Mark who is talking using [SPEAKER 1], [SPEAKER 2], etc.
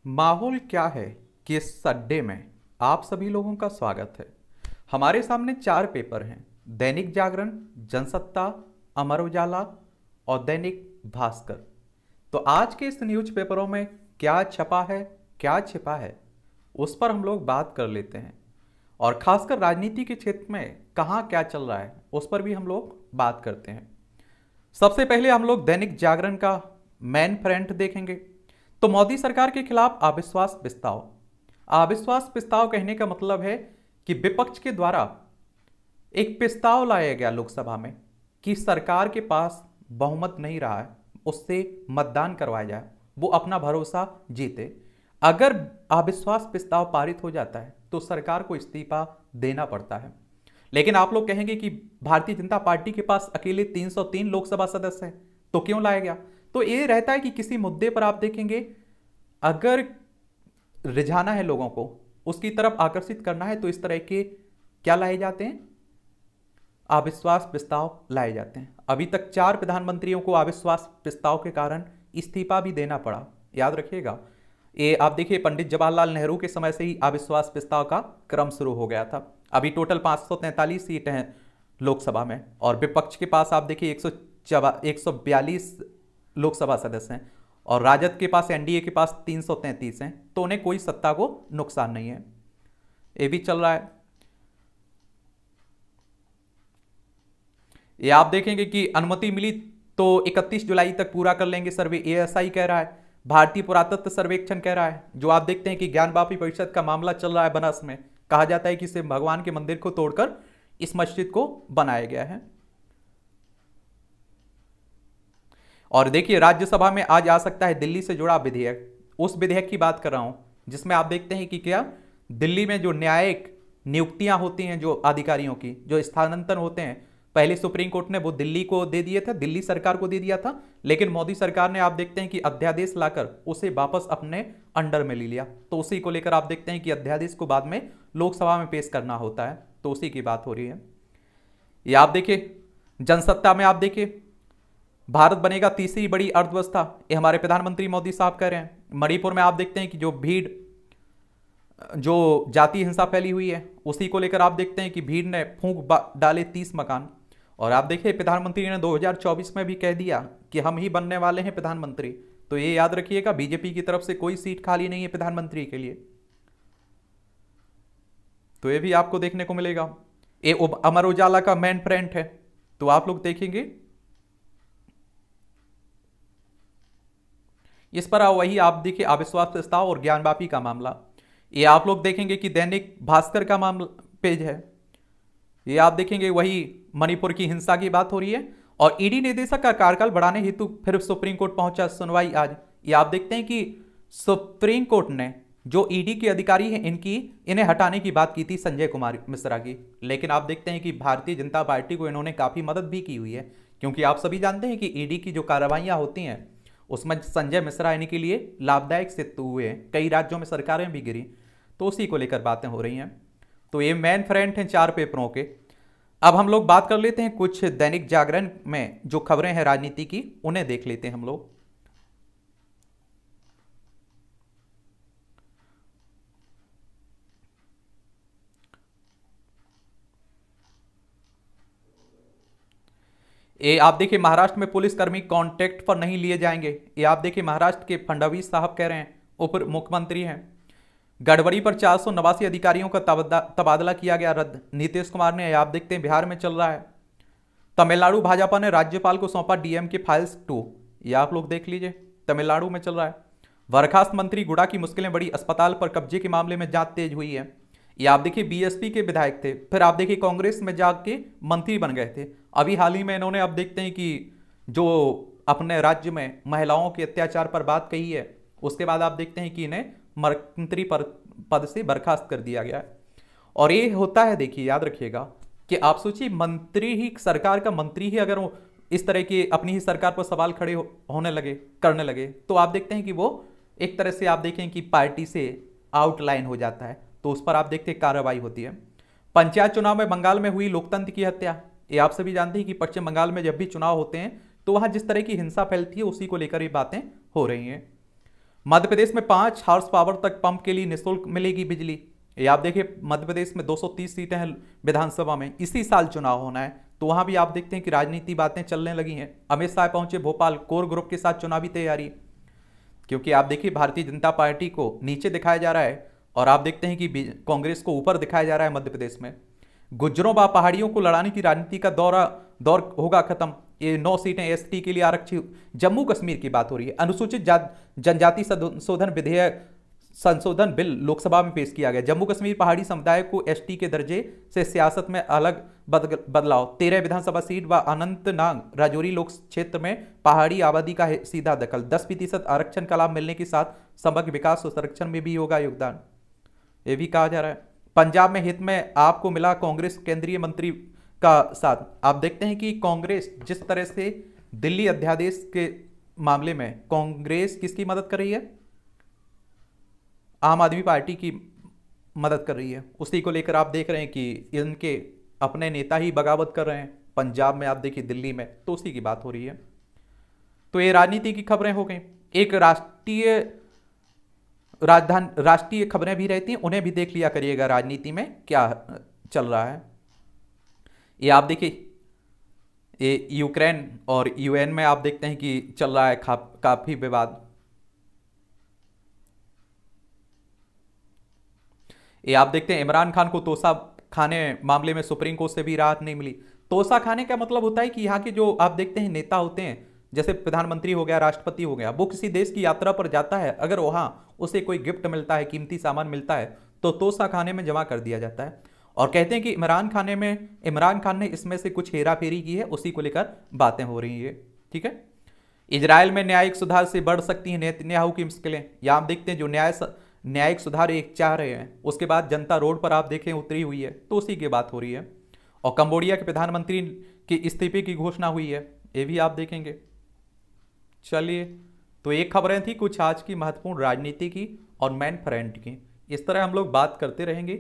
[SPEAKER 1] माहौल क्या है कि इस अड्डे में आप सभी लोगों का स्वागत है। हमारे सामने चार पेपर हैं: दैनिक जागरण, जनसत्ता, अमर उजाला और दैनिक भास्कर। तो आज के इस न्यूज पेपरों में क्या छपा है, क्या छिपा है, उस पर हम लोग बात कर लेते हैं। और खासकर राजनीति के क्षेत्र में कहाँ क्या चल रहा है उस पर भी हम लोग बात करते हैं। सबसे पहले हम लोग दैनिक जागरण का मेन फ्रंट देखेंगे। तो मोदी सरकार के खिलाफ अविश्वास प्रस्ताव। अविश्वास प्रस्ताव कहने का मतलब है कि विपक्ष के द्वारा एक प्रस्ताव लाया गया लोकसभा में कि सरकार के पास बहुमत नहीं रहा है, उससे मतदान करवाया जाए, वो अपना भरोसा जीते। अगर अविश्वास प्रस्ताव पारित हो जाता है तो सरकार को इस्तीफा देना पड़ता है। लेकिन आप लोग कहेंगे कि भारतीय जनता पार्टी के पास अकेले 303 लोकसभा सदस्य हैं, तो क्यों लाया गया? तो ये रहता है कि किसी मुद्दे पर आप देखेंगे, अगर रिझाना है लोगों को, उसकी तरफ आकर्षित करना है, तो इस तरह के क्या लाए जाते हैं? अविश्वास प्रस्ताव लाए जाते हैं। अभी तक 4 प्रधानमंत्रियों को अविश्वास प्रस्ताव के कारण इस्तीफा भी देना पड़ा, याद रखिएगा। ये आप देखिए, पंडित जवाहरलाल नेहरू के समय से ही अविश्वास प्रस्ताव का क्रम शुरू हो गया था। अभी टोटल 543 सीटें हैं लोकसभा में, और विपक्ष के पास आप देखिए 142 लोकसभा सदस्य हैं, और राजद के पास, एनडीए के पास 333 हैं। तो उन्हें कोई सत्ता को नुकसान नहीं है। ये भी चल रहा है। ये आप देखेंगे कि अनुमति मिली तो 31 जुलाई तक पूरा कर लेंगे सर्वे, एएसआई कह रहा है। भारतीय पुरातत्व सर्वेक्षण कह रहा है। जो आप देखते हैं कि ज्ञानवापी परिषद का मामला चल रहा है बनास में, कहा जाता है कि इसे भगवान के मंदिर को तोड़कर इस मस्जिद को बनाया गया है। और देखिए, राज्यसभा में आज आ सकता है दिल्ली से जुड़ा विधेयक। उस विधेयक की बात कर रहा हूं जिसमें आप देखते हैं कि क्या दिल्ली में जो न्यायिक नियुक्तियां होती हैं, जो अधिकारियों की जो स्थानांतरण होते हैं, पहले सुप्रीम कोर्ट ने वो दिल्ली को दे दिए थे, दिल्ली सरकार को दे दिया था। लेकिन मोदी सरकार ने आप देखते हैं कि अध्यादेश लाकर उसे वापस अपने अंडर में ले लिया। तो उसी को लेकर आप देखते हैं कि अध्यादेश को बाद में लोकसभा में पेश करना होता है। तो उसी की बात हो रही है। ये आप देखिए, जनसत्ता में आप देखिए, भारत बनेगा तीसरी बड़ी अर्थव्यवस्था, ये हमारे प्रधानमंत्री मोदी साहब कह रहे हैं। मणिपुर में आप देखते हैं कि जो भीड़, जो जाति हिंसा फैली हुई है, उसी को लेकर आप देखते हैं कि भीड़ ने फूंक डाले 30 मकान। और आप देखिए, प्रधानमंत्री ने 2024 में भी कह दिया कि हम ही बनने वाले हैं प्रधानमंत्री। तो ये याद रखिएगा, बीजेपी की तरफ से कोई सीट खाली नहीं है प्रधानमंत्री के लिए। तो ये भी आपको देखने को मिलेगा। ये अमर उजाला का मेन फ्रंट है। तो आप लोग देखेंगे इस पर वही आप देखिए, अविश्वास प्रस्ताव और ज्ञानवापी का मामला। ये आप लोग देखेंगे कि दैनिक भास्कर का मामला पेज है। ये आप देखेंगे वही मणिपुर की हिंसा की बात हो रही है। और ईडी निदेशक का कार्यकाल बढ़ाने हेतु फिर सुप्रीम कोर्ट पहुंचा सुनवाई आज। ये आप देखते हैं कि सुप्रीम कोर्ट ने जो ईडी के अधिकारी हैं इन्हें हटाने की बात की थी संजय कुमार मिश्रा की। लेकिन आप देखते हैं कि भारतीय जनता पार्टी को इन्होंने काफी मदद भी की हुई है, क्योंकि आप सभी जानते हैं कि ईडी की जो कार्रवाइयां होती हैं उसमें संजय मिश्रा इन्हीं के लिए लाभदायक सिद्ध हुए हैं। कई राज्यों में सरकारें भी गिरी। तो उसी को लेकर बातें हो रही हैं। तो ये मेन फ्रंट हैं 4 पेपरों के। अब हम लोग बात कर लेते हैं कुछ दैनिक जागरण में जो खबरें हैं राजनीति की, उन्हें देख लेते हैं हम लोग। ये आप देखिए, महाराष्ट्र में पुलिसकर्मी कॉन्ट्रैक्ट पर नहीं लिए जाएंगे। ये आप देखिए, महाराष्ट्र के फडणवीस साहब कह रहे हैं, उप मुख्यमंत्री हैं। गड़बड़ी पर 489 अधिकारियों का तबादला किया गया रद्द, नीतीश कुमार ने। आप देखते हैं बिहार में चल रहा है। तमिलनाडु भाजपा ने राज्यपाल को सौंपा डीएम के फाइल्स 2। ये आप लोग देख लीजिए, तमिलनाडु में चल रहा है। बर्खास्त मंत्री गुड़ा की मुश्किलें बड़ी, अस्पताल पर कब्जे के मामले में जांच तेज हुई है। ये आप देखिए, बीएसपी के विधायक थे, फिर आप देखिए कांग्रेस में जाके मंत्री बन गए थे। अभी हाल ही में इन्होंने, अब देखते हैं कि जो अपने राज्य में महिलाओं के अत्याचार पर बात कही है, उसके बाद आप देखते हैं कि इन्हें मंत्री पद से बर्खास्त कर दिया गया है। और ये होता है, देखिए याद रखिएगा कि आप सोचिए, मंत्री ही, सरकार का मंत्री ही अगर वो इस तरह की अपनी ही सरकार पर सवाल खड़े होने लगे, करने लगे, तो आप देखते हैं कि वो एक तरह से आप देखें कि पार्टी से आउटलाइन हो जाता है। तो उस पर आप देखते हैं कार्रवाई होती है। पंचायत चुनाव में बंगाल में हुई लोकतंत्र की हत्या। ये आप सभी जानते हैं कि पश्चिम बंगाल में जब भी चुनाव होते हैं तो वहां जिस तरह की हिंसा फैलती है, उसी को लेकर ये बातें हो रही हैं। मध्य प्रदेश में 5 हॉर्स पावर तक पंप के लिए निःशुल्क मिलेगी बिजली। ये आप देखिए, मध्य प्रदेश में 230 सीटें हैं विधानसभा में, इसी साल चुनाव होना है, तो वहां भी आप देखते हैं कि राजनीति बातें चलने लगी हैं। अमित शाह पहुंचे भोपाल, कोर ग्रुप के साथ चुनावी तैयारी, क्योंकि आप देखिए भारतीय जनता पार्टी को नीचे दिखाया जा रहा है और आप देखते हैं कि कांग्रेस को ऊपर दिखाया जा रहा है मध्य प्रदेश में। गुज्जरों व पहाड़ियों को लड़ाने की राजनीति का दौर होगा खत्म। ये 9 सीटें एसटी के लिए आरक्षित। जम्मू कश्मीर की बात हो रही है। अनुसूचित जनजाति संशोधन बिल लोकसभा में पेश किया गया। जम्मू कश्मीर पहाड़ी समुदाय को एसटी के दर्जे से सियासत में अलग बदलाव। 13 विधानसभा सीट व अनंतनाग राजौरी लोक क्षेत्र में पहाड़ी आबादी का सीधा दखल। 10% आरक्षण का लाभ मिलने के साथ समग्र विकास और संरक्षण में भी होगा योगदान, ये भी कहा जा रहा है। पंजाब में हित में आपको मिला कांग्रेस केंद्रीय मंत्री का साथ। आप देखते हैं कि कांग्रेस जिस तरह से दिल्ली अध्यादेश के मामले में कांग्रेस किसकी मदद कर रही है, आम आदमी पार्टी की मदद कर रही है। उसी को लेकर आप देख रहे हैं कि इनके अपने नेता ही बगावत कर रहे हैं पंजाब में, आप देखिए दिल्ली में, तो उसी की बात हो रही है। तो ये राजनीति की खबरें हो गई। एक राष्ट्रीय खबरें भी रहती हैं, उन्हें भी देख लिया करिएगा राजनीति में क्या चल रहा है। ये आप देखिए, ये यूक्रेन और यूएन में आप देखते हैं कि चल रहा है काफी विवाद। ये आप देखते हैं इमरान खान को तोशा खाने मामले में सुप्रीम कोर्ट से भी राहत नहीं मिली। तोशा खाने का मतलब होता है कि यहाँ के जो आप देखते हैं नेता होते हैं, जैसे प्रधानमंत्री हो गया, राष्ट्रपति हो गया, वो किसी देश की यात्रा पर जाता है, अगर वहां उसे कोई गिफ्ट मिलता है, कीमती सामान मिलता है, तो तोशा खाने में जमा कर दिया जाता है। और कहते हैं कि इमरान खान ने इसमें से कुछ हेरा फेरी की है, उसी को लेकर बातें हो रही है। ठीक है। इजराइल में न्यायिक सुधार से बढ़ सकती है नेतन्याहू की मुश्किलें। यहाँ आप देखते हैं जो न्यायिक सुधार एक चाह रहे हैं, उसके बाद जनता रोड पर आप देखें उतरी हुई है, तो उसी की बात हो रही है। और कंबोडिया के प्रधानमंत्री के इस्तीफे की घोषणा हुई है, ये भी आप देखेंगे। चलिए, तो एक खबरें थी कुछ आज की महत्वपूर्ण राजनीति की और मैन फ्रेंड की। इस तरह हम लोग बात करते रहेंगे।